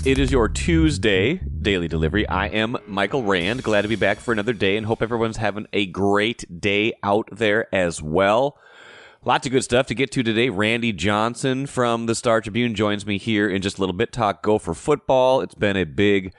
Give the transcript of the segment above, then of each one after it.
It is your Tuesday daily delivery. I am Michael Rand. Glad to be back for another day and hope everyone's having a great day out there as well. Lots of good stuff to get to today. Randy Johnson from the Star Tribune joins me here in just a little bit. Talk Gopher football. It's been a big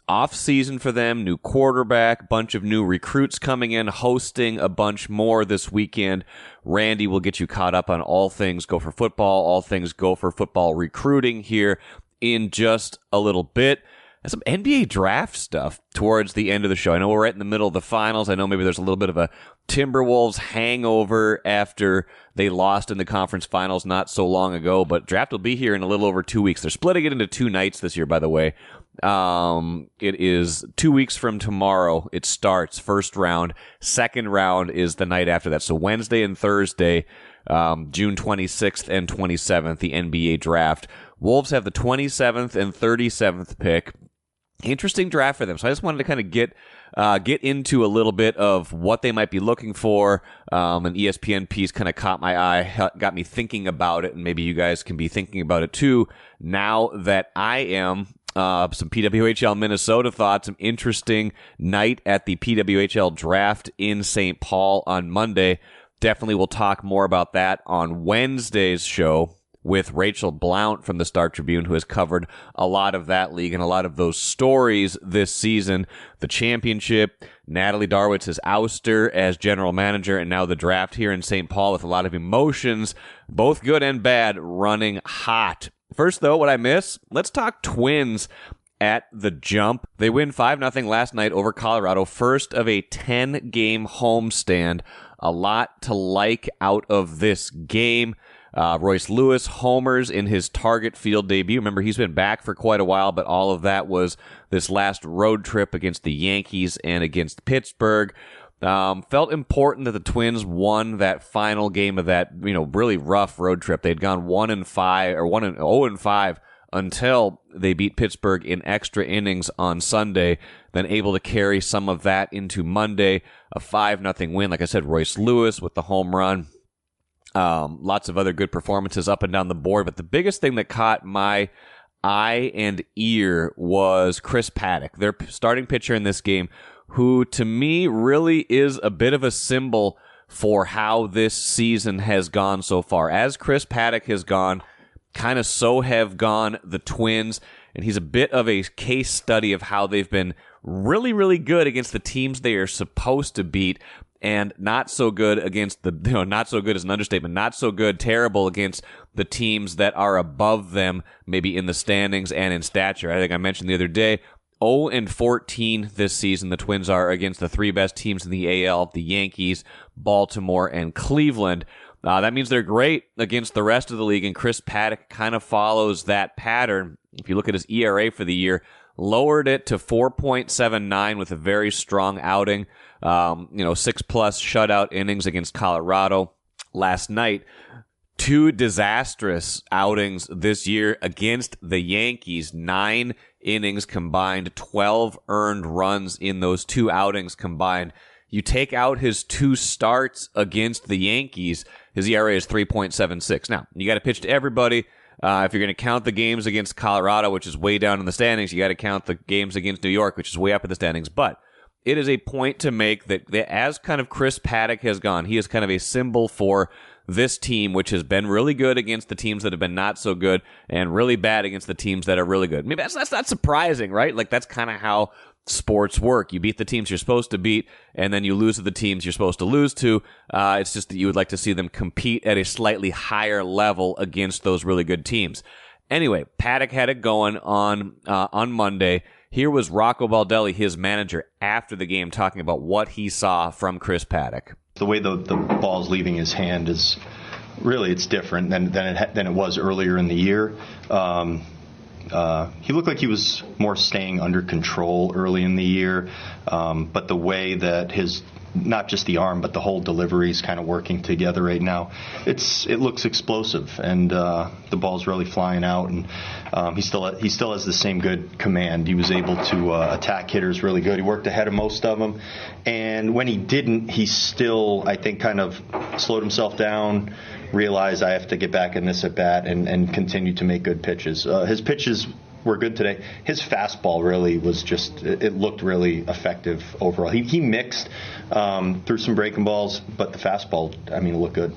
off-season for them. New quarterback, bunch of new recruits coming in, hosting a bunch more this weekend. Randy will get you caught up on all things Gopher football, all things Gopher football recruiting here in just a little bit. And some NBA draft stuff towards the end of the show. I know we're right in the middle of the finals. I know maybe there's a little bit of a Timberwolves hangover after they lost in the conference finals not so long ago, but draft will be here in a little over 2 weeks. They're splitting it into 2 nights this year, by the way. It is 2 weeks from tomorrow. It starts first round. Second round is the night after that. So Wednesday and Thursday, June 26th and 27th, the NBA draft. Wolves have the 27th and 37th pick. Interesting draft for them. So I just wanted to kind of get into a little bit of what they might be looking for. An ESPN piece kind of caught my eye, got me thinking about it, and maybe you guys can be thinking about it too now that I am. Some PWHL Minnesota thoughts, some interesting night at the PWHL draft in St. Paul on Monday. Definitely we'll talk more about that on Wednesday's show with Rachel Blount from the Star Tribune, who has covered a lot of that league and a lot of those stories this season. The championship, Natalie Darwitz's ouster as general manager, and now the draft here in St. Paul with a lot of emotions, both good and bad, running hot. First, though, what I miss, let's talk Twins at the Jump. They win 5-0 last night over Colorado, first of a 10-game homestand. A lot to like out of this game. Royce Lewis homers in his Target Field debut. Remember, he's been back for quite a while, but all of that was this last road trip against the Yankees and against Pittsburgh. Felt important that the Twins won that final game of that, really rough road trip. They'd gone 0-5 until they beat Pittsburgh in extra innings on Sunday, then able to carry some of that into Monday. A 5-0 win. Like I said, Royce Lewis with the home run. Lots of other good performances up and down the board, but the biggest thing that caught my eye and ear was Chris Paddock, their starting pitcher in this game, who to me really is a bit of a symbol for how this season has gone so far. As Chris Paddock has gone, kind of so have gone the Twins, and he's a bit of a case study of how they've been really, really good against the teams they are supposed to beat, and not so good against the, not so good is an understatement, not so good, terrible against the teams that are above them, maybe in the standings and in stature. I think I mentioned the other day, 0-14 this season, the Twins are against the 3 best teams in the AL, the Yankees, Baltimore, and Cleveland. That means they're great against the rest of the league, and Chris Paddock kind of follows that pattern. If you look at his ERA for the year, lowered it to 4.79 with a very strong outing. 6+ shutout innings against Colorado last night. 2 disastrous outings this year against the Yankees. 9 innings combined, 12 earned runs in those 2 outings combined. You take out his 2 starts against the Yankees, his ERA is 3.76. Now, you got to pitch to everybody. If you're going to count the games against Colorado, which is way down in the standings, you got to count the games against New York, which is way up in the standings. But it is a point to make that as kind of Chris Paddock has gone, he is kind of a symbol for this team, which has been really good against the teams that have been not so good and really bad against the teams that are really good. Maybe that's not surprising, right? Like, that's kind of how sports work. You beat the teams you're supposed to beat, and then you lose to the teams you're supposed to lose to. It's just that you would like to see them compete at a slightly higher level against those really good teams. Anyway, Paddock had it going on Monday. Here was Rocco Baldelli, his manager, after the game, talking about what he saw from Chris Paddock. The way the ball's leaving his hand is really, it's different than it was earlier in the year. He looked like he was more staying under control early in the year, but the way that his, not just the arm, but the whole delivery is kind of working together right now, it looks explosive, and the ball's really flying out, and he still has the same good command. He was able to attack hitters really good. He worked ahead of most of them, and when he didn't, he still, I think, kind of slowed himself down, realized I have to get back in this at bat and continue to make good pitches. His pitches were good today. His fastball really was it looked really effective overall. He mixed through some breaking balls, but the fastball, looked good.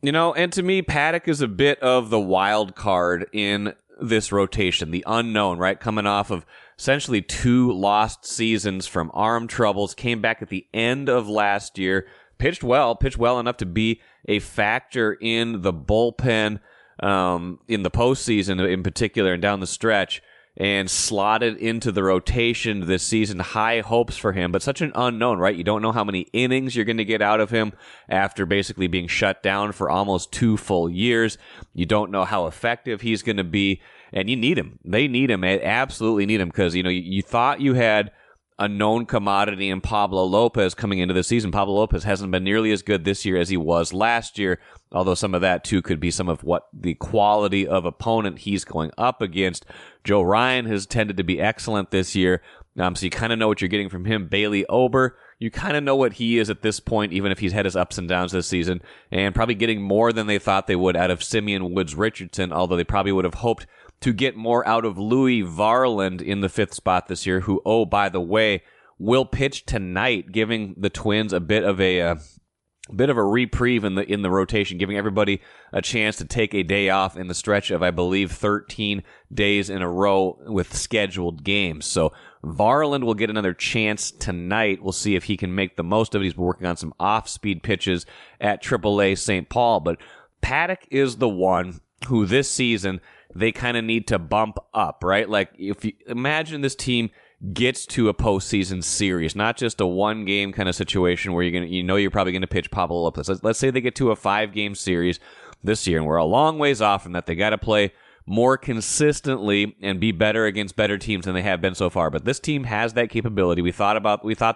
And to me, Paddock is a bit of the wild card in this rotation, the unknown, right? Coming off of essentially 2 lost seasons from arm troubles, came back at the end of last year, pitched well enough to be a factor in the bullpen in the postseason in particular and down the stretch, and slotted into the rotation this season. High hopes for him, but such an unknown, right? You don't know how many innings you're going to get out of him after basically being shut down for almost 2 full years. You don't know how effective he's going to be, and you need him. They need him. They absolutely need him because, you thought you had a known commodity in Pablo Lopez coming into the season. Pablo Lopez hasn't been nearly as good this year as he was last year, although some of that, too, could be some of what the quality of opponent he's going up against. Joe Ryan has tended to be excellent this year, so you kind of know what you're getting from him. Bailey Ober, you kind of know what he is at this point, even if he's had his ups and downs this season, and probably getting more than they thought they would out of Simeon Woods Richardson, although they probably would have hoped to get more out of Louis Varland in the 5th spot this year, who, by the way, will pitch tonight, giving the Twins a bit of a reprieve in the rotation, giving everybody a chance to take a day off in the stretch of, I believe, 13 days in a row with scheduled games. So Varland will get another chance tonight. We'll see if he can make the most of it. He's been working on some off-speed pitches at AAA St. Paul, but Paddock is the one who this season they kind of need to bump up, right? Like, if you imagine this team gets to a postseason series, not just a 1-game kind of situation where you're probably going to pitch Pablo Lopez. Let's say they get to a 5-game series this year, and we're a long ways off from that. They got to play more consistently and be better against better teams than they have been so far. But this team has that capability. We thought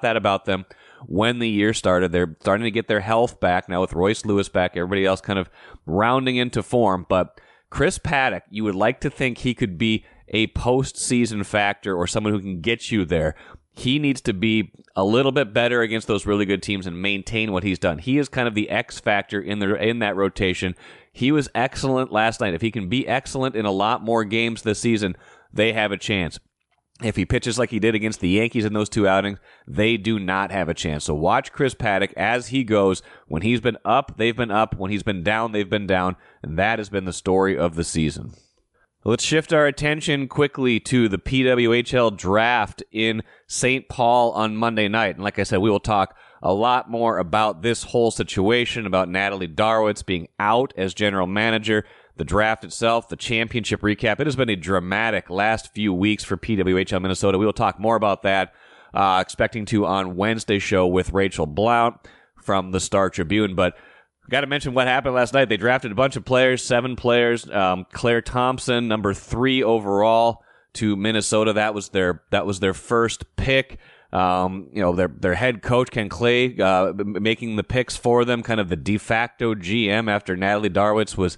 that about them when the year started. They're starting to get their health back now with Royce Lewis back, everybody else kind of rounding into form. But Chris Paddock, you would like to think he could be a postseason factor or someone who can get you there. He needs to be a little bit better against those really good teams and maintain what he's done. He is kind of the X factor in that rotation. He was excellent last night. If he can be excellent in a lot more games this season, they have a chance. If he pitches like he did against the Yankees in those 2 outings, they do not have a chance. So watch Chris Paddock as he goes. When he's been up, they've been up. When he's been down, they've been down. And that has been the story of the season. Let's shift our attention quickly to the PWHL draft in St. Paul on Monday night. And like I said, we will talk a lot more about this whole situation, about Natalie Darwitz being out as general manager, the draft itself, the championship recap. It has been a dramatic last few weeks for PWHL Minnesota. We will talk more about that, expecting to on Wednesday's show with Rachel Blount from the Star Tribune. But got to mention what happened last night. They drafted a bunch of players, 7 players. Claire Thompson, number 3 overall to Minnesota. That was their first pick. Their head coach, Ken Clay, making the picks for them, kind of the de facto GM after Natalie Darwitz was,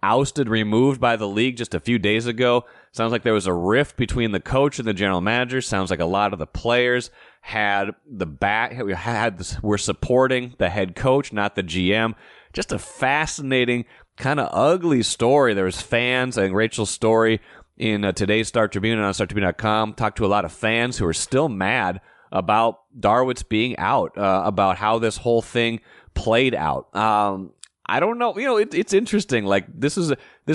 ousted, removed by the league just a few days ago. Sounds like there was a rift between the coach and the general manager. Sounds like a lot of the players were supporting the head coach, not the GM. Just a fascinating, kind of ugly story. There was fans, I think Rachel's story in today's Star Tribune and on StarTribune.com, talked to a lot of fans who are still mad about Darwitz being out, about how this whole thing played out. I don't know. It's interesting. Like, this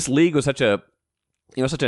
league was such a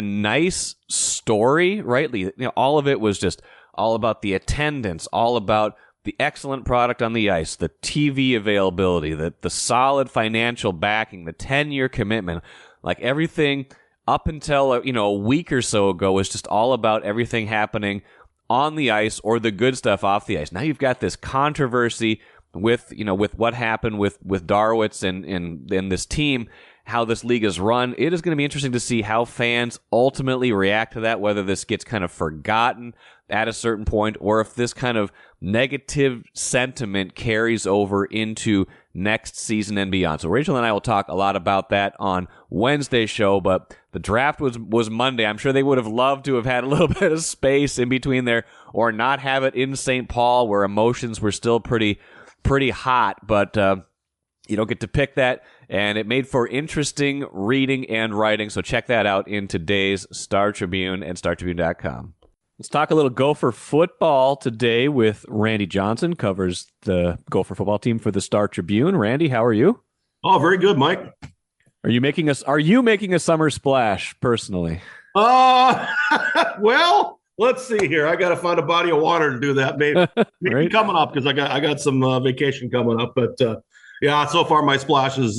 nice story, right? All of it was just all about the attendance, all about the excellent product on the ice, the TV availability, the solid financial backing, the 10-year commitment, like everything up until a week or so ago was just all about everything happening on the ice or the good stuff off the ice. Now you've got this controversy with what happened with Darwitz and this team, how this league is run. It is going to be interesting to see how fans ultimately react to that, whether this gets kind of forgotten at a certain point or if this kind of negative sentiment carries over into next season and beyond. So Rachel and I will talk a lot about that on Wednesday's show, but the draft was Monday. I'm sure they would have loved to have had a little bit of space in between there or not have it in St. Paul where emotions were still pretty hot, but you don't get to pick that and it made for interesting reading and writing. So check that out in today's Star Tribune and StarTribune.com. Let's talk a little Gopher football today with Randy Johnson, covers the Gopher football team for the Star Tribune. Randy, how are you? Oh, very good, Mike. Are you making a summer splash personally? Well, let's see here. I got to find a body of water to do that. Maybe Right. coming up, because I got some vacation coming up. But yeah, so far my splash has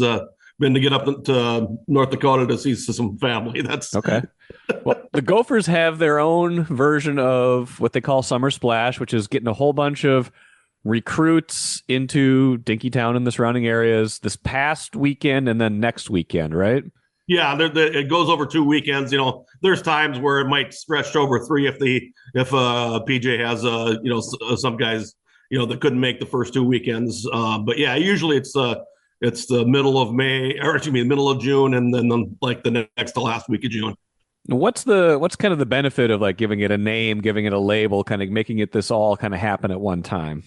been to get up to North Dakota to see some family. That's Okay. Well, the Gophers have their own version of what they call Summer Splash, which is getting a whole bunch of recruits into Dinkytown and the surrounding areas this past weekend and then next weekend, right? Yeah, it goes over 2 weekends. There's times where it might stretch over 3 if PJ has some guys that couldn't make the first 2 weekends. But yeah, usually it's the middle of May, or excuse me, the middle of June, and then like the next to last week of June. What's kind of the benefit of like giving it a name, giving it a label, kind of making it this all kind of happen at one time?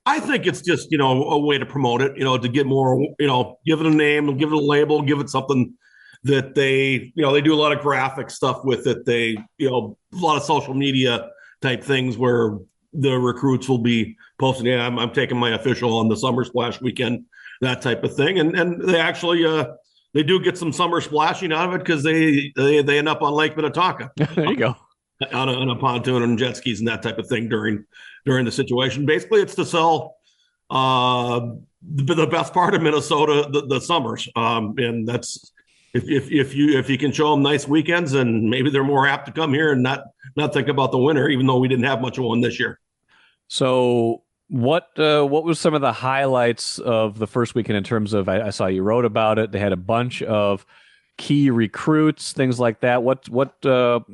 I think it's just a way to promote it, to get more, give it a name, give it a label, give it something that they do a lot of graphic stuff with it. They a lot of social media type things where the recruits will be posting, yeah, I'm taking my official on the Summer Splash weekend, that type of thing, and they actually they do get some summer splashing out of it because they end up on Lake Minnetonka. There you go. On a pontoon and jet skis and that type of thing during the situation. Basically, it's to sell the best part of Minnesota, the summers, and that's if you can show them nice weekends, and maybe they're more apt to come here and not think about the winter, even though we didn't have much of one this year. So what was some of the highlights of the first weekend in terms of? I saw you wrote about it. They had a bunch of key recruits, things like that. What have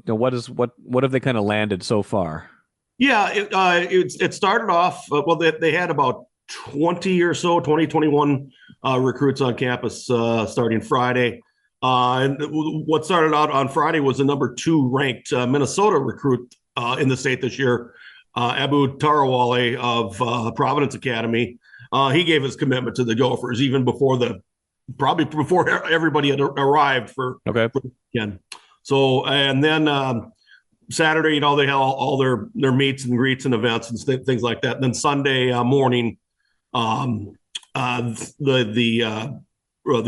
they kind of landed so far? Yeah, it started off they had about 21 recruits on campus starting Friday. And what started out on Friday was the number 2 ranked Minnesota recruit in the state this year, Abu Tarawale of Providence Academy. He gave his commitment to the Gophers even before everybody had arrived for the weekend. So, and then Saturday, they had all their meets and greets and events and things like that. And then Sunday morning, the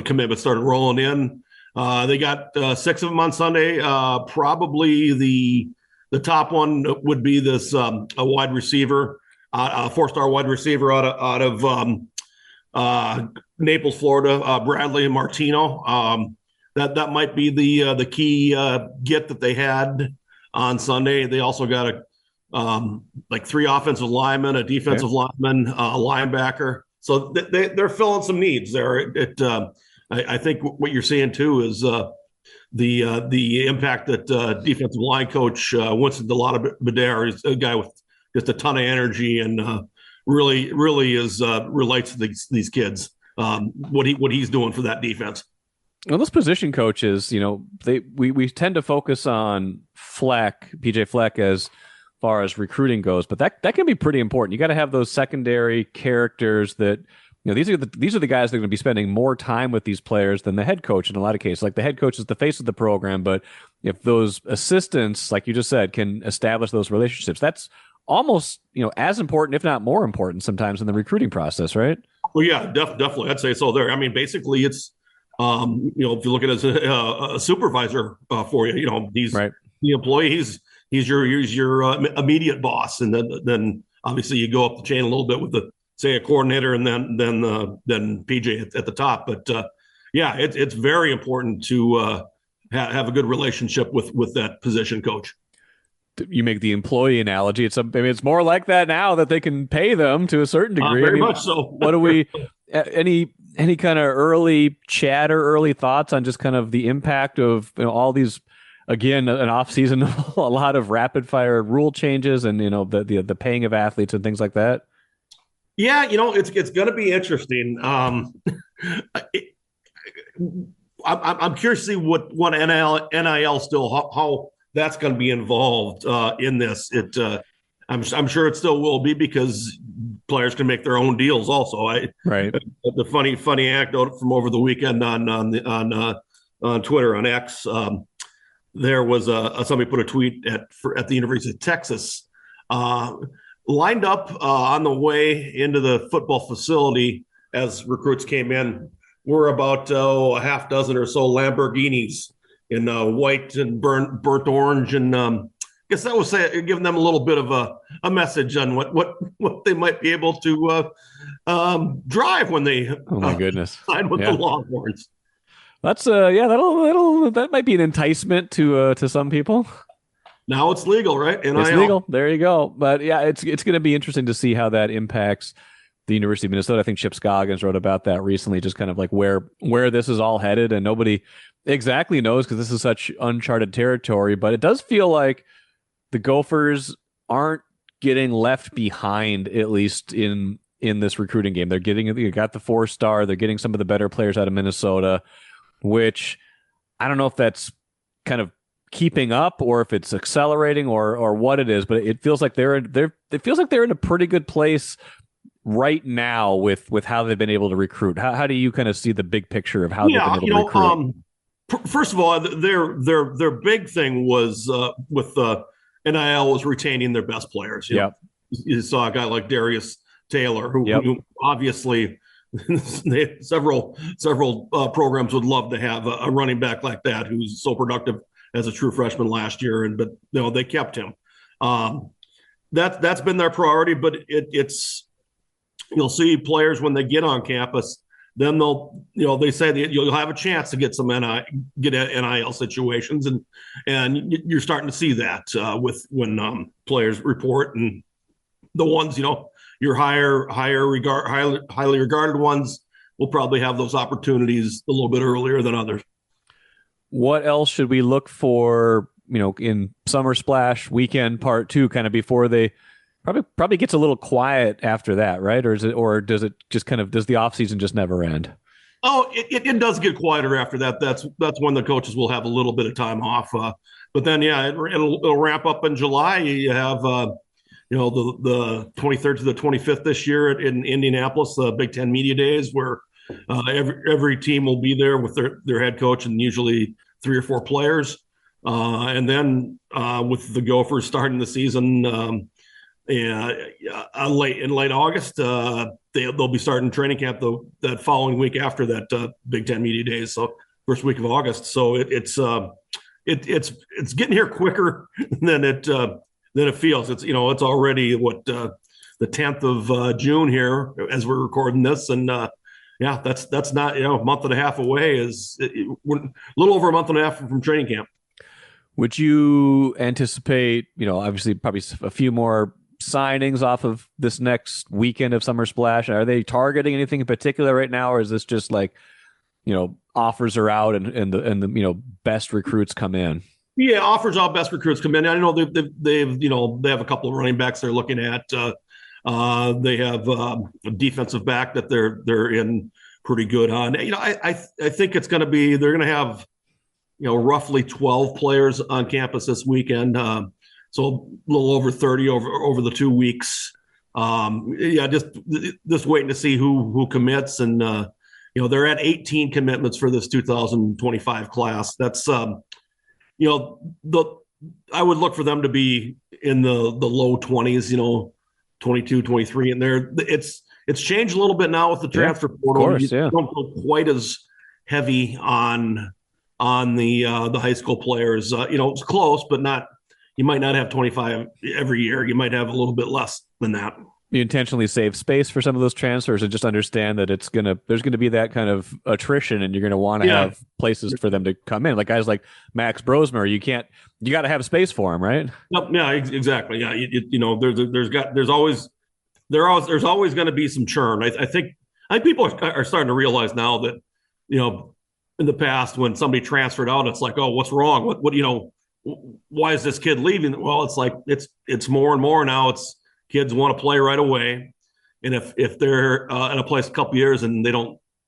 commitment started rolling in. They got 6 of them on Sunday. Probably the top one would be this a wide receiver, a 4-star wide receiver out of Naples, Florida, Bradley Martino. That might be the key get that they had on Sunday. They also got like 3 offensive linemen, a defensive lineman, a linebacker. So they're filling some needs there. I think what you're seeing too is the impact that defensive line coach Winston Delata-Badair is a guy with just a ton of energy and really relates to these kids. What he's doing for that defense. Well, those position coaches, we tend to focus on PJ Fleck as far as recruiting goes, but that can be pretty important. You got to have those secondary characters that these are the guys that are going to be spending more time with these players than the head coach in a lot of cases. Like the head coach is the face of the program, but if those assistants, like you just said, can establish those relationships, that's almost as important, if not more important, sometimes in the recruiting process, right? Well, yeah, definitely, I'd say so. There, I mean, basically, it's if you look at it as a supervisor for you, he's right. The employee, he's your immediate boss, and then obviously you go up the chain a little bit with say a coordinator, and then PJ at the top. But yeah, it's very important to have a good relationship with that position coach. You make the employee analogy. It's more like that now that they can pay them to a certain degree. Very much so. What do we? Any kind of early chatter, early thoughts on just kind of the impact of all these? Again, an off season, a lot of rapid fire rule changes, and the paying of athletes and things like that. Yeah, it's going to be interesting. I'm curious to see what NIL still how that's going to be involved in this. I'm sure it still will be, because players can make their own deals also. Right. The funny anecdote from over the weekend on Twitter, on X, there was somebody put a tweet at the University of Texas, lined up on the way into the football facility as recruits came in were about a half dozen or so Lamborghinis in white and burnt orange, and I guess that was giving them a little bit of a message on what they might be able to drive when they oh my goodness sign with the Longhorns. That's that might be an enticement to some people. Now it's legal, right? NIL. It's legal. There you go. But yeah, it's going to be interesting to see how that impacts the University of Minnesota. I think Chip Scoggins wrote about that recently, just kind of like where this is all headed, and nobody exactly knows because this is such uncharted territory. But it does feel like the Gophers aren't getting left behind, at least in this recruiting game. They got the 4-star. They're getting some of the better players out of Minnesota, which I don't know if that's kind of keeping up or if it's accelerating or what it is, but it feels like they're in a pretty good place right now with how they've been able to recruit. How do you kind of see the big picture of how they've been able to recruit? First of all, their big thing was with NIL was retaining their best players. You saw a guy like Darius Taylor, who obviously several programs would love to have a running back like that who's so productive as a true freshman last year, but they kept him. That's been their priority, but it's you'll see players when they get on campus, then they say that you'll have a chance to get some NIL situations, and you're starting to see that when players report, and the ones your highly regarded ones will probably have those opportunities a little bit earlier than others. What else should we look for, in Summer Splash weekend part 2, kind of before they probably gets a little quiet after that, right? Or does it just does the off season just never end? Oh, it does get quieter after that. That's when the coaches will have a little bit of time off. But then, it'll ramp up in July. You have, the 23rd to the 25th this year in Indianapolis, the Big Ten Media Days, where every team will be there with their head coach and usually 3 or 4 players. And then with the Gophers starting the season in late August, they'll be starting training camp that following week after that Big Ten Media Days, so first week of August. So it's getting here quicker than it feels. It's it's already the 10th of June here as we're recording this, and that's not a month and a half away. We're a little over a month and a half from training camp. Would you anticipate, obviously probably a few more signings off of this next weekend of Summer Splash? Are they targeting anything in particular right now, or is this just like, offers are out and the best recruits come in? Yeah, offers out, best recruits come in. I know they have a couple of running backs they're looking at. They have a defensive back that they're in pretty good on. I think it's going to be, they're going to have roughly 12 players on campus this weekend. So a little over 30 over the 2 weeks. Just waiting to see who commits, and they're at 18 commitments for this 2025 class. That's I would look for them to be in the low 20s, 22, 23, and it's changed a little bit now with the transfer portal. Of course, you don't go quite as heavy on the high school players. It's close, but not. You might not have 25 every year. You might have a little bit less than that. You intentionally save space for some of those transfers and just understand that there's going to be that kind of attrition, and you're going to want to have places for them to come in. Like guys like Max Brosmer, you got to have space for him, right? Nope, yeah, exactly. Yeah, there's always going to be some churn. I think people are starting to realize now that in the past when somebody transferred out, it's like, oh, what's wrong? What why is this kid leaving? Well, it's like it's more and more now. It's kids want to play right away, and if they're in a place a couple years and it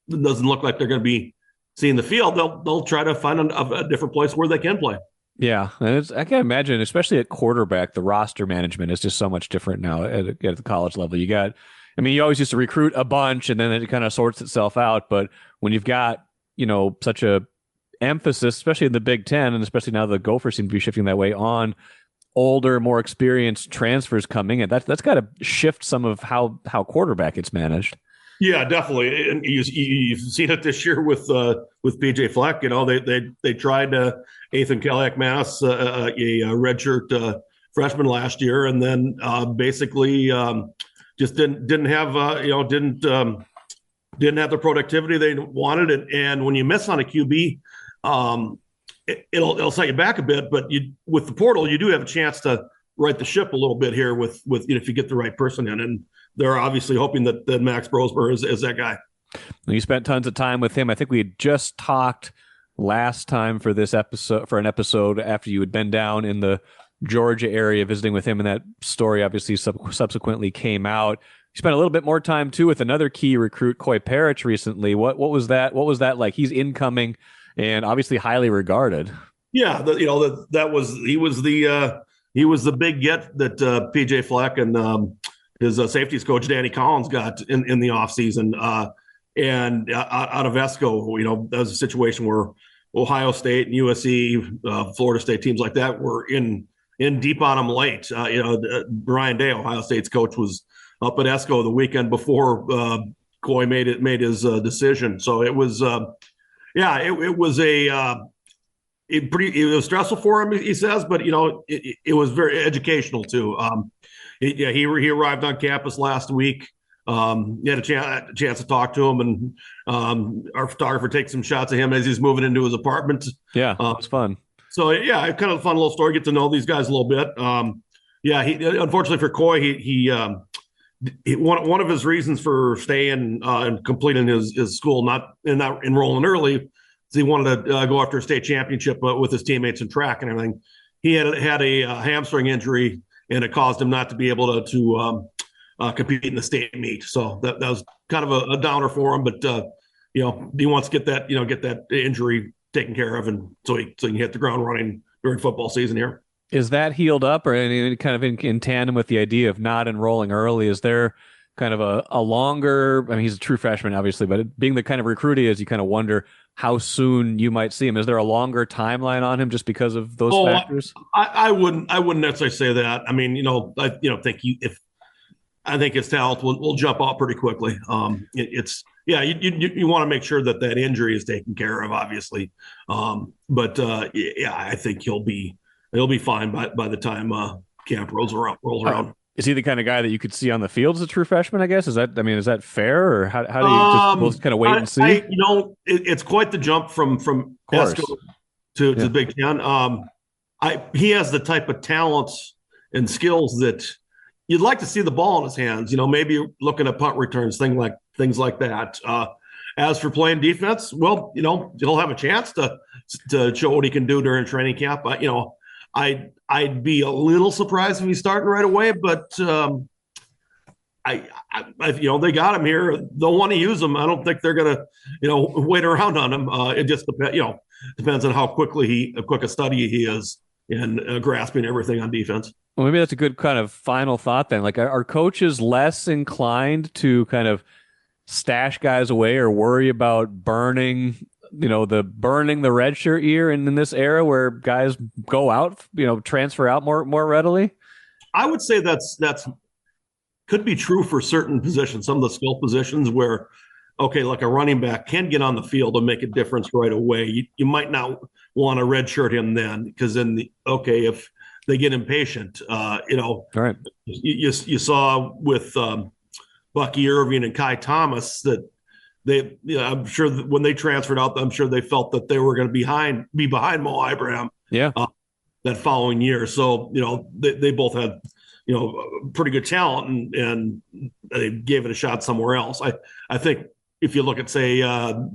doesn't look like they're going to be seeing the field, they'll try to find a different place where they can play. Yeah, and I can't imagine, especially at quarterback, the roster management is just so much different now at the college level. You got I mean, you always used to recruit a bunch and then it kind of sorts itself out. But when you've got, such a emphasis, especially in the Big Ten, and especially now the Gophers seem to be shifting that way on older, more experienced transfers coming in, that's got to shift some of how quarterback gets managed. Yeah, definitely. And you've seen it this year with PJ Fleck. They tried Ethan Kelly-McManus, a redshirt freshman last year, and then basically just didn't have didn't have the productivity they wanted. And when you miss on a QB, it'll set you back a bit. But with the portal, you do have a chance to right the ship a little bit here with if you get the right person in. And they're obviously hoping that Max Brosmer is that guy. You spent tons of time with him. I think we had just talked last time for an episode after you had been down in the Georgia area visiting with him, and that story obviously subsequently came out. You spent a little bit more time too with another key recruit, Coy Parrish, recently. What was that? What was that like? He's incoming and obviously highly regarded. Yeah, he was the big get that PJ Fleck and his safeties coach Danny Collins got in the offseason. And out of ESCO, that was a situation where Ohio State and USC, Florida State, teams like that were in deep on him late. Brian Day, Ohio State's coach, was up at ESCO the weekend before Coy made his decision. So it was, it was stressful for him, he says, but it was very educational too. He arrived on campus last week. He had a chance to talk to him, and our photographer takes some shots of him as he's moving into his apartment. Yeah, it's fun. So yeah, kind of a fun little story. Get to know these guys a little bit. He unfortunately for Coy, he one of his reasons for staying and completing his school, not enrolling early, is he wanted to go after a state championship with his teammates in track and everything. He had a hamstring injury, and it caused him not to be able to compete in the state meet. So that was kind of a downer for him. But he wants to get that injury taken care of, and so he can hit the ground running during football season here. Is that healed up, or any kind of in tandem with the idea of not enrolling early? Is there kind of a longer? I mean, he's a true freshman, obviously, but being the kind of recruit he is, you kind of wonder how soon you might see him. Is there a longer timeline on him just because of those factors? I wouldn't necessarily say that. I mean, I think his talent will jump out pretty quickly. You want to make sure that injury is taken care of, obviously. I think he'll be fine by the time camp rolls around. Is he the kind of guy that you could see on the field as a true freshman, I guess? Is that fair, or how do you just kind of wait and see? It's quite the jump from ESCO to the Big Ten. He has the type of talents and skills that you'd like to see the ball in his hands, maybe looking at punt returns, things like that. As for playing defense, well, he'll have a chance to show what he can do during training camp. I'd be a little surprised if he's starting right away, but they got him here. They'll want to use him. I don't think they're gonna, wait around on him. It just depends on how quick a study he is in grasping everything on defense. Well, maybe that's a good kind of final thought then. Like, are coaches less inclined to kind of stash guys away or worry about burning the red shirt year in this era where guys go out, transfer out more readily? I would say that's could be true for certain positions, some of the skill positions where, like a running back can get on the field and make a difference right away. You might not want to red shirt him then, because then if they get impatient, All right. You saw with Bucky Irving and Kai Thomas that I'm sure that when they transferred out, I'm sure they felt that they were going to be behind Mo Ibrahim. Yeah. That following year. So, they both had, pretty good talent and they gave it a shot somewhere else. I think if you look at, say,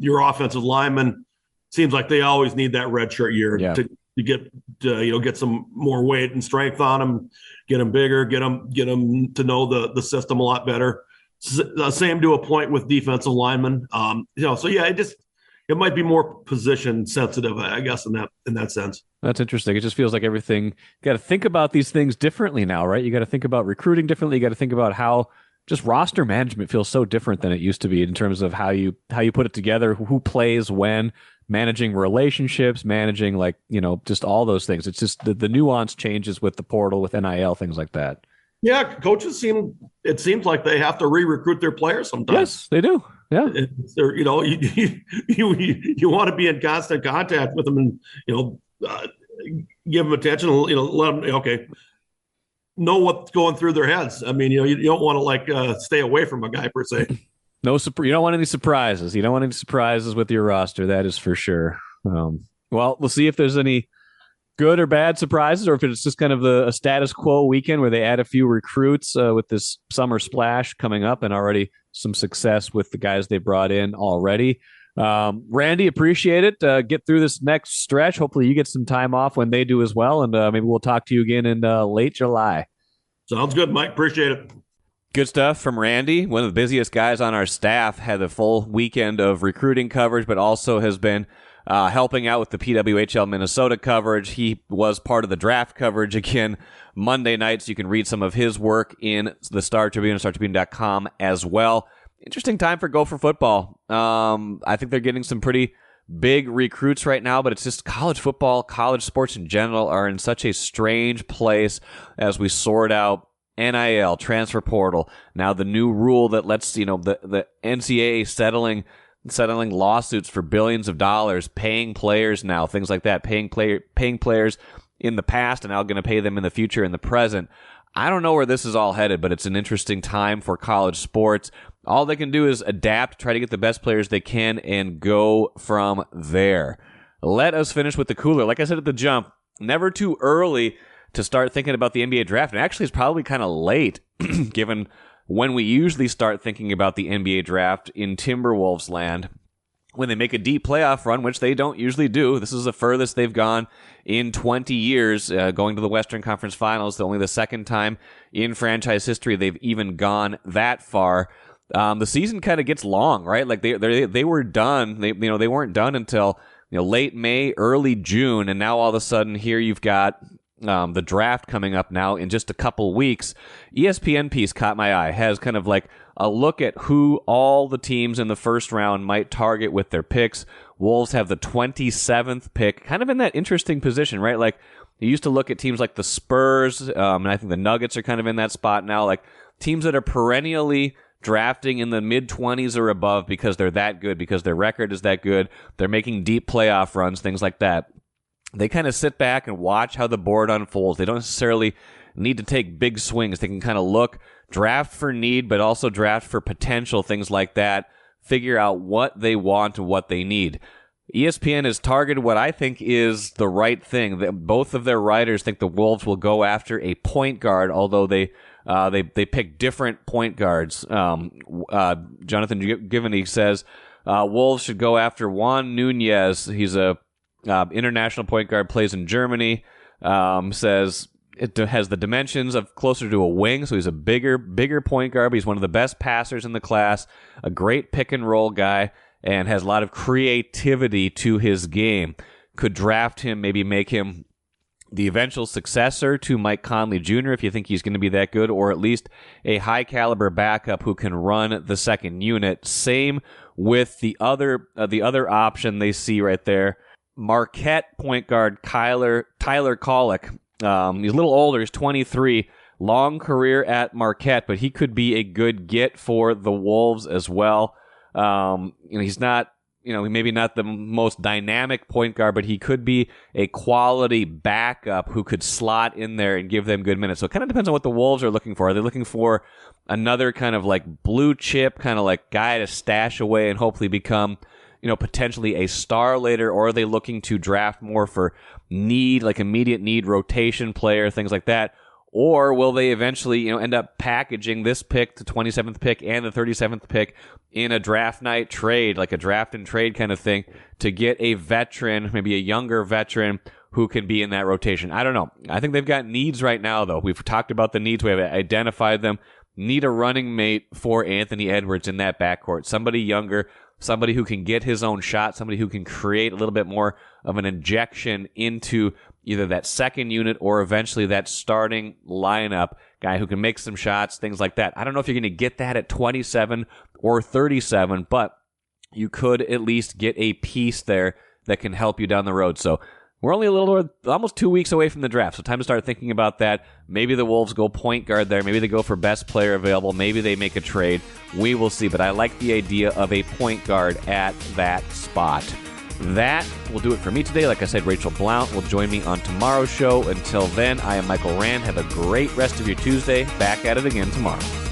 your offensive linemen, seems like they always need that red shirt year to get some more weight and strength on them, get them bigger, get them to know the system a lot better. Same to a point with defensive linemen. It might be more position sensitive, I guess, in that sense. That's interesting. It just feels like everything, you got to think about these things differently now, right? You got to think about recruiting differently. You got to think about how just roster management feels so different than it used to be in terms of how you put it together, who plays when, managing relationships, managing just all those things. It's just the nuance changes with the portal, with NIL, things like that. Yeah, coaches it seems like they have to re-recruit their players sometimes. Yes, they do. Yeah. You want to be in constant contact with them and, give them attention, let them, know what's going through their heads. I mean, you don't want to stay away from a guy per se. You don't want any surprises. You don't want any surprises with your roster. That is for sure. Well, we'll see if there's any good or bad surprises, or if it's just kind of a status quo weekend where they add a few recruits with this summer splash coming up, and already some success with the guys they brought in already. Randy, appreciate it. Get through this next stretch. Hopefully you get some time off when they do as well, and maybe we'll talk to you again in late July. Sounds good, Mike. Appreciate it. Good stuff from Randy, one of the busiest guys on our staff, had a full weekend of recruiting coverage, but also has been helping out with the PWHL Minnesota coverage. He was part of the draft coverage again Monday night, so you can read some of his work in the Star Tribune, StarTribune.com as well. Interesting time for Gopher football. I think they're getting some pretty big recruits right now, but it's just college football, college sports in general are in such a strange place as we sort out NIL, transfer portal, now the new rule that lets the NCAA settling lawsuits for billions of dollars, paying players now, things like that, paying players in the past and now going to pay them in the future, in the present. I don't know where this is all headed, but it's an interesting time for college sports. All they can do is adapt, try to get the best players they can, and go from there. Let us finish with the cooler. Like I said at the jump, never too early to start thinking about the NBA draft. And actually, it's probably kind of late, given when we usually start thinking about the NBA draft in Timberwolves land, when they make a deep playoff run, which they don't usually do. This is the furthest they've gone in 20 years, going to the Western Conference Finals. Only the second time in franchise history they've even gone that far. The season kind of gets long, right? Like they were done. They weren't done until late May, early June, and now all of a sudden here you've got the draft coming up now in just a couple weeks. ESPN piece caught my eye, has kind of like a look at who all the teams in the first round might target with their picks. Wolves have the 27th pick, kind of in that interesting position, right? Like you used to look at teams like the Spurs, and I think the Nuggets are kind of in that spot now, like teams that are perennially drafting in the mid-20s or above because they're that good, because their record is that good, they're making deep playoff runs, things like that. They kind of sit back and watch how the board unfolds. They don't necessarily need to take big swings. They can kind of look, draft for need, but also draft for potential, things like that, figure out what they want and what they need. ESPN has targeted what I think is the right thing. Both of their writers think the Wolves will go after a point guard, although they pick different point guards. Jonathan Givney says Wolves should go after Juan Nunez. He's a international point guard, plays in Germany. Says it has the dimensions of closer to a wing, so he's a bigger point guard, but he's one of the best passers in the class, a great pick and roll guy, and has a lot of creativity to his game. Could draft him, maybe make him the eventual successor to Mike Conley Jr. if you think he's going to be that good, or at least a high-caliber backup who can run the second unit. Same with the other option they see right there, Marquette point guard Tyler Kolek. He's a little older. He's 23. Long career at Marquette, but he could be a good get for the Wolves as well. He's not, maybe not the most dynamic point guard, but he could be a quality backup who could slot in there and give them good minutes. So it kind of depends on what the Wolves are looking for. Are they looking for another kind of like blue chip, kind of like guy to stash away and hopefully become potentially a star later, or are they looking to draft more for need, like immediate need, rotation player, things like that? Or will they eventually, end up packaging this pick, the 27th pick and the 37th pick, in a draft night trade, like a draft and trade kind of thing, to get a veteran, maybe a younger veteran, who can be in that rotation? I don't know. I think they've got needs right now, though. We've talked about the needs. We have identified them. Need a running mate for Anthony Edwards in that backcourt. Somebody younger, somebody who can get his own shot, somebody who can create a little bit more of an injection into either that second unit or eventually that starting lineup. guy who can make some shots, things like that. I don't know if you're going to get that at 27 or 37, but you could at least get a piece there that can help you down the road. So we're only almost 2 weeks away from the draft, so time to start thinking about that. Maybe the Wolves go point guard there. Maybe they go for best player available. Maybe they make a trade. We will see, but I like the idea of a point guard at that spot. That will do it for me today. Like I said, Rachel Blount will join me on tomorrow's show. Until then, I am Michael Rand. Have a great rest of your Tuesday. Back at it again tomorrow.